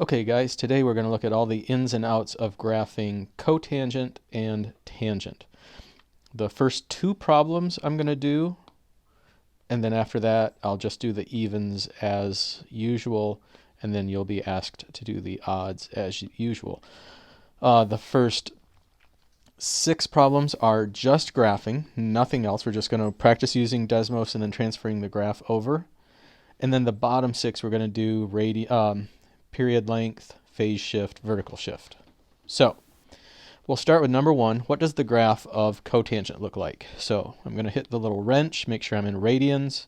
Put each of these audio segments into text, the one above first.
Okay guys, today we're going to look at all the ins and outs of graphing cotangent and tangent. The first two problems I'm going to do, and then after that I'll just do the evens as usual, and then you'll be asked to do the odds as usual. The first 6 problems are just graphing, nothing else. We're just going to practice using Desmos and then transferring the graph over. And then the bottom 6 we're going to do period length, phase shift, vertical shift. So we'll start with number 1. What does the graph of cotangent look like? So I'm going to hit the little wrench, make sure I'm in radians,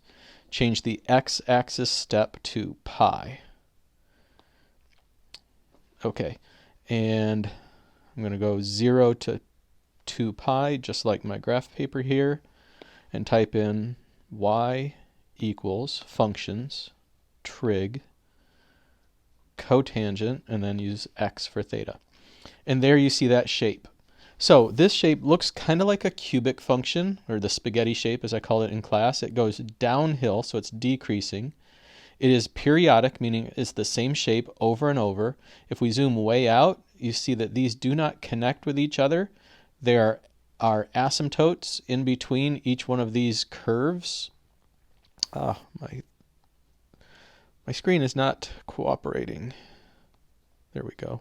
change the x-axis step to pi. Okay, and I'm going to go 0 to 2 pi, just like my graph paper here, and type in y equals functions trig cotangent, and then use x for theta. And there you see that shape. So this shape looks kind of like a cubic function, or the spaghetti shape as I call it in class. It goes downhill, so it's decreasing. It is periodic, meaning it's the same shape over and over. If we zoom way out, you see that these do not connect with each other. There are asymptotes in between each one of these curves. My screen is not cooperating. There we go.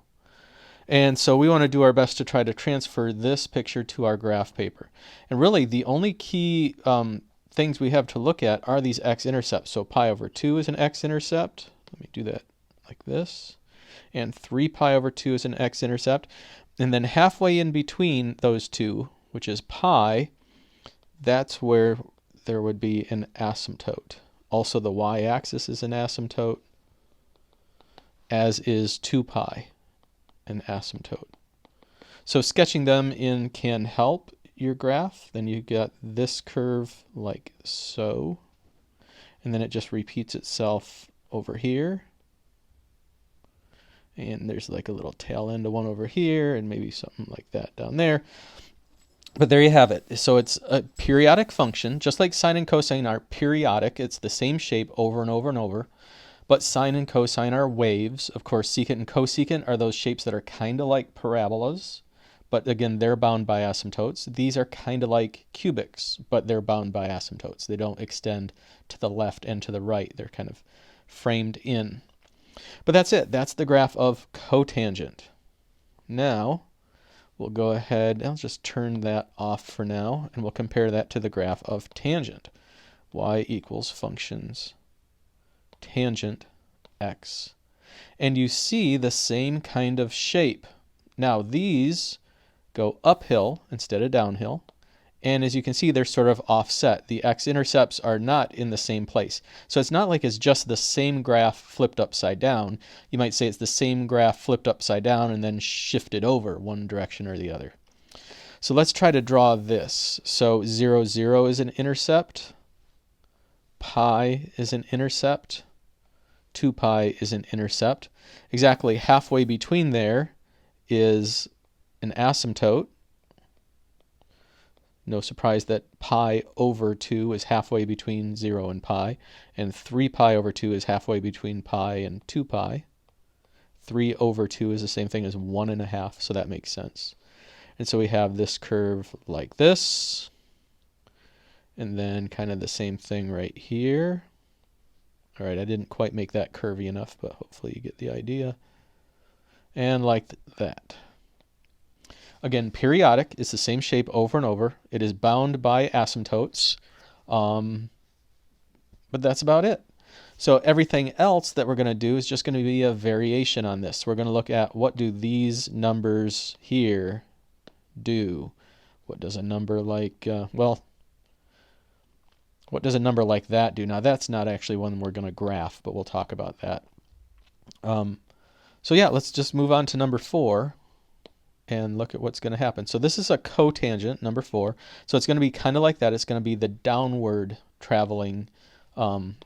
And so we want to do our best to try to transfer this picture to our graph paper. And really the only key things we have to look at are these x-intercepts. So pi over 2 is an x-intercept. Let me do that like this. And 3 pi over 2 is an x-intercept. And then halfway in between those two, which is pi, that's where there would be an asymptote. Also the y-axis is an asymptote, as is 2 pi, an asymptote. So sketching them in can help your graph. Then you get this curve like so, and then it just repeats itself over here. And there's like a little tail end of one over here, and maybe something like that down there. But there you have it. So it's a periodic function, just like sine and cosine are periodic. It's the same shape over and over and over. But sine and cosine are waves. Of course, secant and cosecant are those shapes that are kind of like parabolas. But again, they're bound by asymptotes. These are kind of like cubics, but they're bound by asymptotes. They don't extend to the left and to the right. They're kind of framed in. But that's it. That's the graph of cotangent. Now, we'll go ahead, I'll just turn that off for now, and we'll compare that to the graph of tangent. Y equals functions tangent x. And you see the same kind of shape. Now these go uphill instead of downhill. And as you can see, they're sort of offset. The x-intercepts are not in the same place. So it's not like it's just the same graph flipped upside down. You might say it's the same graph flipped upside down and then shifted over one direction or the other. So let's try to draw this. So 0, 0 is an intercept. Pi is an intercept. 2 pi is an intercept. Exactly halfway between there is an asymptote. No surprise that pi over 2 is halfway between 0 and pi, and 3 pi over 2 is halfway between pi and 2 pi. 3 over 2 is the same thing as 1.5, so that makes sense. And so we have this curve like this, and then kind of the same thing right here. All right, I didn't quite make that curvy enough, but hopefully you get the idea. And like that. Again, periodic is the same shape over and over. It is bound by asymptotes, but that's about it. So everything else that we're going to do is just going to be a variation on this. We're going to look at what do these numbers here do. What does a number like, what does a number like that do? Now that's not actually one we're going to graph, but we'll talk about that. So yeah, let's just move on to number 4. And look at what's going to happen. So this is a cotangent, number 4. So it's going to be kind of like that. It's going to be the downward traveling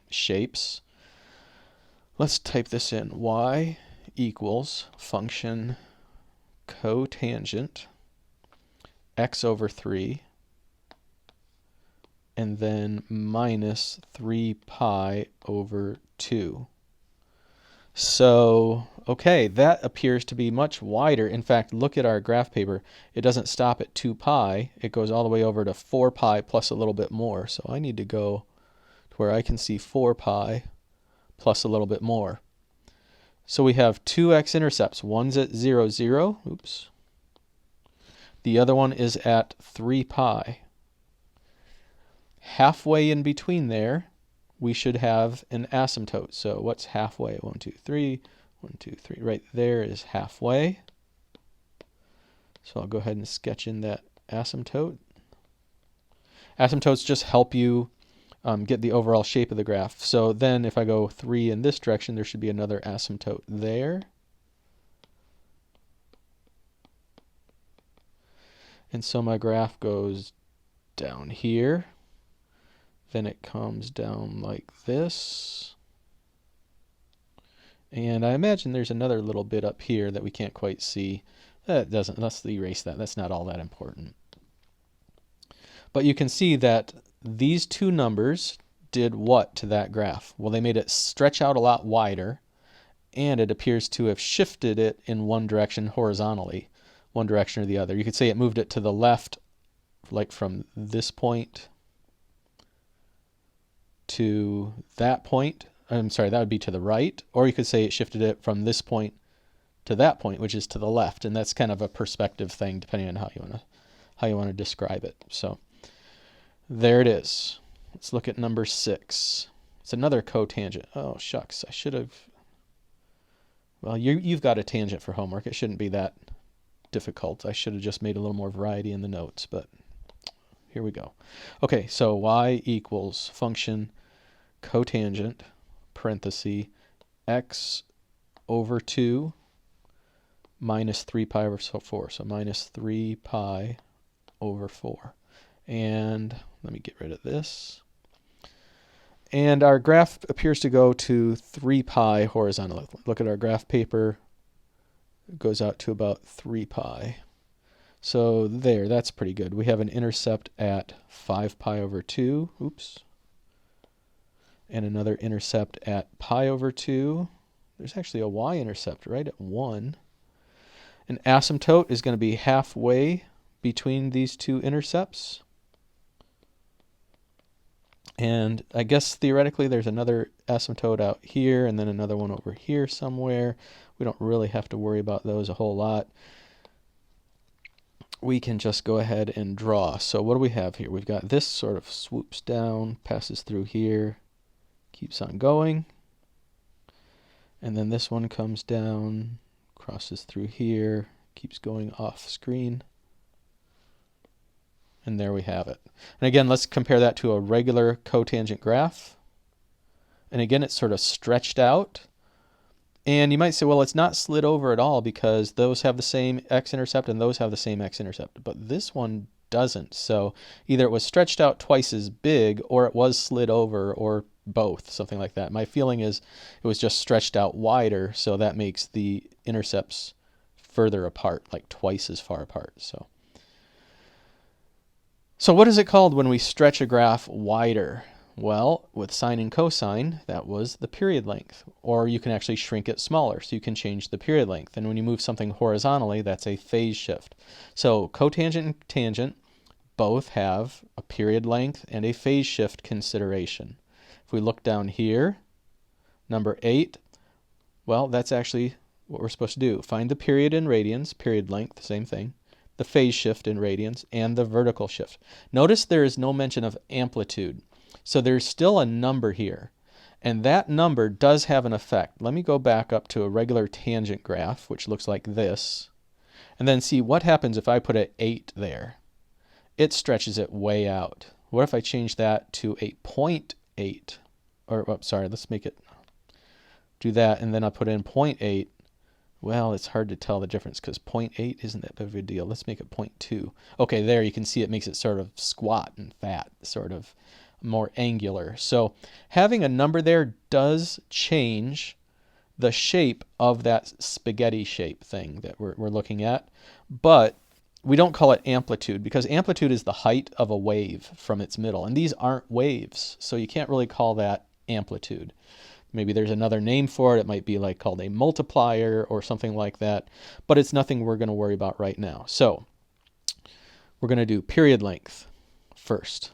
shapes. Let's type this in. Y equals function cotangent x over 3, and then minus 3 pi over 2. So, okay, that appears to be much wider. In fact, look at our graph paper. It doesn't stop at 2 pi. It goes all the way over to 4 pi plus a little bit more. So I need to go to where I can see 4 pi plus a little bit more. So we have two x-intercepts. One's at 0, 0. Oops. The other one is at 3 pi. Halfway in between there, we should have an asymptote. So what's halfway? 1, 2, 3. 1, 2, 3. Right there is halfway. So I'll go ahead and sketch in that asymptote. Asymptotes just help you get the overall shape of the graph. So then if I go 3 in this direction, there should be another asymptote there. And so my graph goes down here. Then it comes down like this. And I imagine there's another little bit up here that we can't quite see. That doesn't, let's erase that. That's not all that important. But you can see that these two numbers did what to that graph? Well, they made it stretch out a lot wider, and it appears to have shifted it in one direction horizontally, one direction or the other. You could say it moved it to the left, like from this point to that point. I'm sorry, that would be to the right. Or you could say it shifted it from this point to that point, which is to the left. And that's kind of a perspective thing, depending on how you want to describe it. So there it is. Let's look at number 6. It's another cotangent. Oh, shucks. I should have... Well, you've got a tangent for homework. It shouldn't be that difficult. I should have just made a little more variety in the notes, but here we go. Okay, so y equals function cotangent, parenthesis, x over 2 minus 3 pi over 4. So minus 3 pi over 4. And let me get rid of this. And our graph appears to go to 3 pi horizontally. Look at our graph paper. It goes out to about 3 pi. So there, that's pretty good. We have an intercept at 5 pi over 2. Oops. And another intercept at pi over 2. There's actually a y-intercept right at 1. An asymptote is going to be halfway between these two intercepts. And I guess theoretically there's another asymptote out here and then another one over here somewhere. We don't really have to worry about those a whole lot. We can just go ahead and draw. So what do we have here? We've got this sort of swoops down, passes through here, keeps on going. And then this one comes down, crosses through here, keeps going off screen. And there we have it. And again, let's compare that to a regular cotangent graph. And again, it's sort of stretched out. And you might say, well, it's not slid over at all because those have the same x-intercept and those have the same x-intercept. But this one doesn't. So either it was stretched out twice as big or it was slid over or both, something like that. My feeling is it was just stretched out wider, so that makes the intercepts further apart, like twice as far apart. So what is it called when we stretch a graph wider? Well, with sine and cosine, that was the period length. Or you can actually shrink it smaller, so you can change the period length. And when you move something horizontally, that's a phase shift. So cotangent and tangent both have a period length and a phase shift consideration. If we look down here, number 8, well, that's actually what we're supposed to do. Find the period in radians, period length, same thing, the phase shift in radians, and the vertical shift. Notice there is no mention of amplitude. So there's still a number here. And that number does have an effect. Let me go back up to a regular tangent graph, which looks like this, and then see what happens if I put an 8 there. It stretches it way out. What if I change that to a 0.8? Or, oh, sorry, let's make it do that, and then I put in 0.8. Well, it's hard to tell the difference because 0.8 isn't that big of a deal. Let's make it 0.2. Okay, there you can see it makes it sort of squat and fat, sort of more angular. So having a number there does change the shape of that spaghetti shape thing that we're looking at, but we don't call it amplitude because amplitude is the height of a wave from its middle, and these aren't waves, so you can't really call that amplitude. Maybe there's another name for it. It might be like called a multiplier or something like that, but it's nothing we're going to worry about right now. So we're going to do period length first.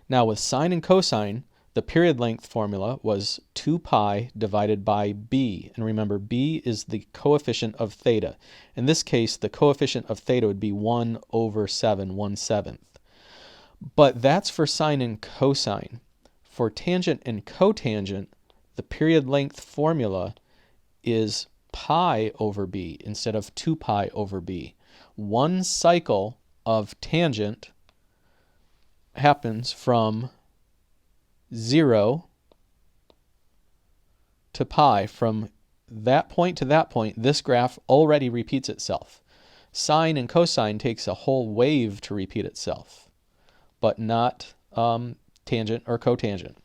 Now with sine and cosine, the period length formula was 2 pi divided by b. And remember, b is the coefficient of theta. In this case, the coefficient of theta would be 1 over 7, 1/7. But that's for sine and cosine. For tangent and cotangent, the period length formula is pi over b instead of 2 pi over b. One cycle of tangent happens from 0 to pi. From that point to that point, this graph already repeats itself. Sine and cosine takes a whole wave to repeat itself, but not tangent or cotangent.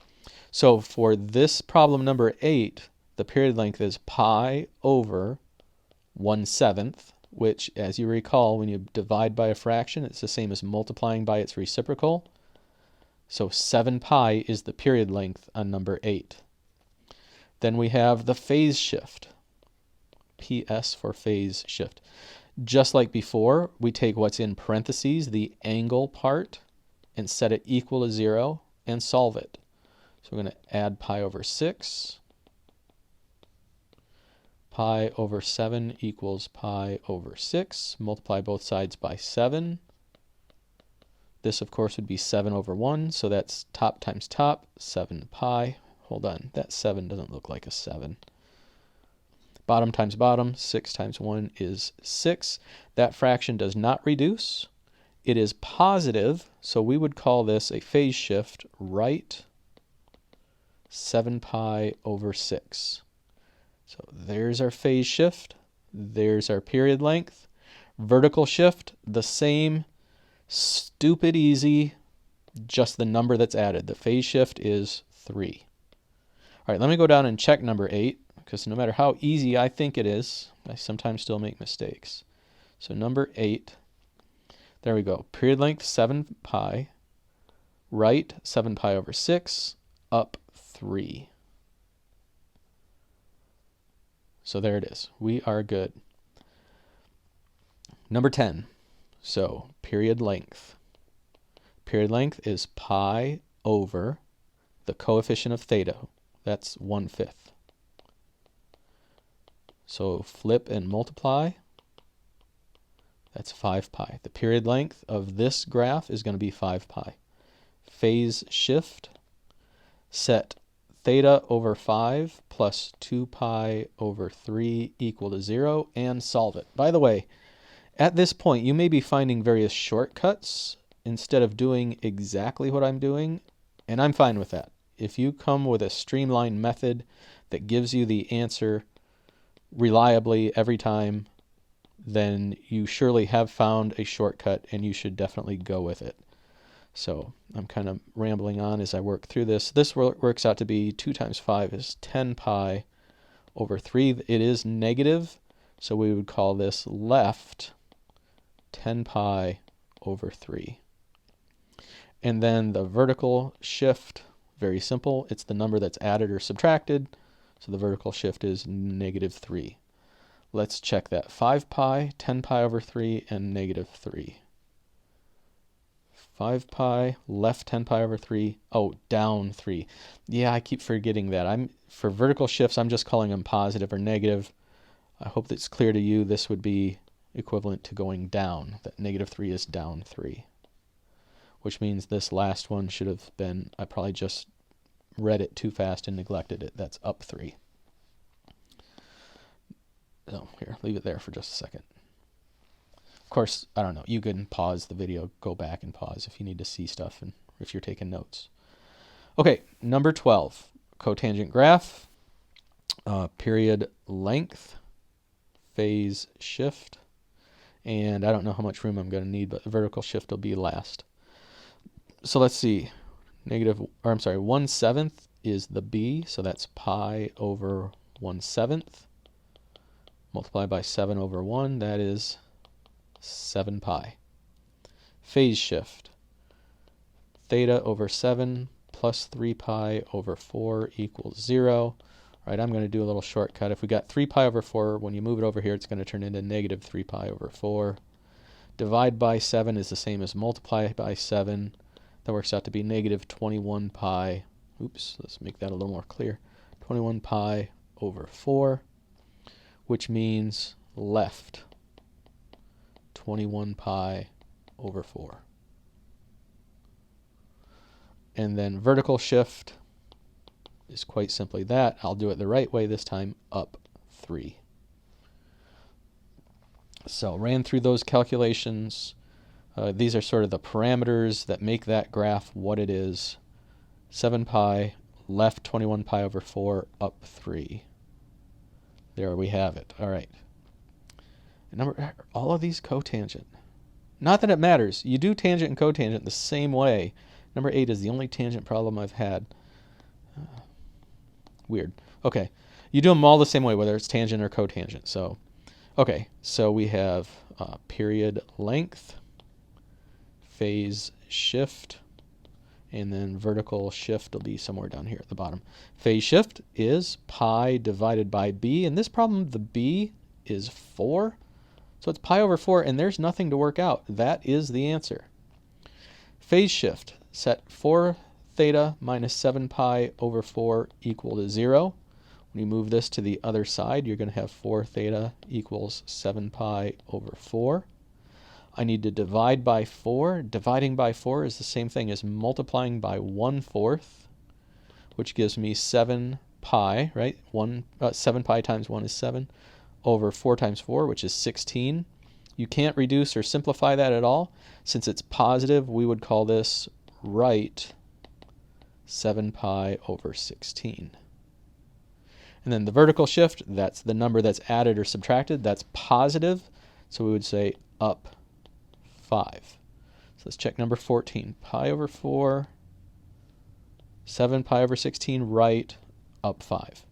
So for this problem number 8, the period length is pi over 1/7, which, as you recall, when you divide by a fraction, it's the same as multiplying by its reciprocal. So 7 pi is the period length on number 8. Then we have the phase shift, PS for phase shift. Just like before, we take what's in parentheses, the angle part, and set it equal to 0 and solve it. So we're going to add pi over 6. Pi over 7 equals pi over 6. Multiply both sides by 7. This, of course, would be 7 over 1, so that's top times top, 7 pi. Hold on, that 7 doesn't look like a 7. Bottom times bottom, 6 times 1 is 6. That fraction does not reduce. It is positive, so we would call this a phase shift, right 7 pi over 6. So there's our phase shift. There's our period length. Vertical shift, the same, stupid easy, just the number that's added. The phase shift is 3. All right, let me go down and check number 8, because no matter how easy I think it is, I sometimes still make mistakes. So number 8, there we go. Period length 7 pi, right 7 pi over 6, up 3. So there it is. We are good. Number 10. So period length. Period length is pi over the coefficient of theta. That's 1/5. So flip and multiply. That's 5 pi. The period length of this graph is going to be 5 pi. Phase shift. Set theta over 5 plus 2 pi over 3 equal to 0 and solve it. By the way, at this point, you may be finding various shortcuts instead of doing exactly what I'm doing, and I'm fine with that. If you come with a streamlined method that gives you the answer reliably every time, then you surely have found a shortcut and you should definitely go with it. So I'm kind of rambling on as I work through this. This works out to be 2 times 5 is 10 pi over 3. It is negative, so we would call this left 10 pi over 3. And then the vertical shift, very simple. It's the number that's added or subtracted. So the vertical shift is negative 3. Let's check that. 5 pi, 10 pi over 3, and negative 3. 5 pi, left 10 pi over 3. Oh, down 3. Yeah, I keep forgetting that. For vertical shifts, I'm just calling them positive or negative. I hope that's clear to you. This would be equivalent to going down. That negative 3 is down 3. Which means this last one should have been, I probably just read it too fast and neglected it. That's up 3. So here, leave it there for just a second. Of course, I don't know, you can pause the video, go back and pause if you need to see stuff and if you're taking notes. Okay, number 12, cotangent graph, period length, phase shift, and I don't know how much room I'm going to need, but the vertical shift will be last. So let's see, 1/7 is the b, so that's pi over 1/7. Multiply by 7 over 1, that is 7 pi. Phase shift. Theta over 7 plus 3 pi over 4 equals 0. All right, I'm going to do a little shortcut. If we got 3 pi over 4, when you move it over here, it's going to turn into negative 3 pi over 4. Divide by 7 is the same as multiply by 7. That works out to be negative 21 pi. Oops, let's make that a little more clear. 21 pi over 4, which means left 21 pi over 4. And then vertical shift is quite simply that. I'll do it the right way this time, up 3. So ran through those calculations. These are sort of the parameters that make that graph what it is. 7 pi, left 21 pi over 4, up 3. There we have it. All right. All of these cotangent. Not that it matters. You do tangent and cotangent the same way. Number 8 is the only tangent problem I've had. Weird. Okay. You do them all the same way, whether it's tangent or cotangent. So, okay. So we have period length, phase shift, and then vertical shift will be somewhere down here at the bottom. Phase shift is pi divided by b. In this problem, the b is 4. So it's pi over 4, and there's nothing to work out. That is the answer. Phase shift, set 4 theta minus 7 pi over 4 equal to 0. When you move this to the other side, you're going to have 4 theta equals 7 pi over 4. I need to divide by 4. Dividing by 4 is the same thing as multiplying by 1/4, which gives me 7 pi, right? 7 pi times 1 is 7, over 4 times 4, which is 16. You can't reduce or simplify that at all. Since it's positive, we would call this right 7 pi over 16. And then the vertical shift, that's the number that's added or subtracted. That's positive, so we would say up 5. So let's check number 14. Pi over 4, 7 pi over 16, right, up 5.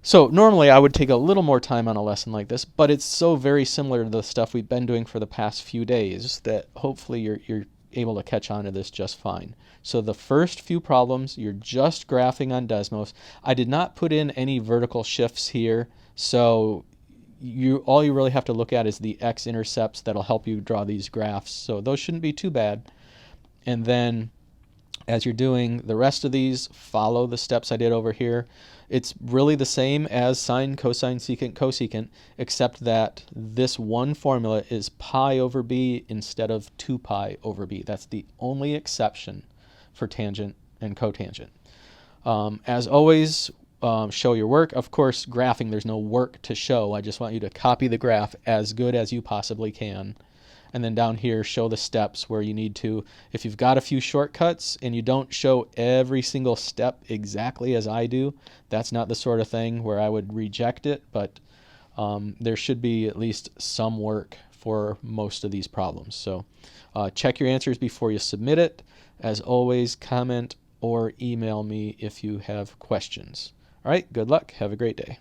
So normally I would take a little more time on a lesson like this, but it's so very similar to the stuff we've been doing for the past few days that hopefully you're able to catch on to this just fine. So the first few problems, you're just graphing on Desmos. I did not put in any vertical shifts here, so all you really have to look at is the x-intercepts that'll help you draw these graphs. So those shouldn't be too bad. And then as you're doing the rest of these, follow the steps I did over here. It's really the same as sine, cosine, secant, cosecant, except that this one formula is pi over b instead of 2 pi over b. That's the only exception for tangent and cotangent. As always, show your work. Of course, graphing, there's no work to show. I just want you to copy the graph as good as you possibly can. And then down here, show the steps where you need to. If you've got a few shortcuts and you don't show every single step exactly as I do, that's not the sort of thing where I would reject it, but there should be at least some work for most of these problems. So check your answers before you submit it. As always, comment or email me if you have questions. All right, good luck. Have a great day.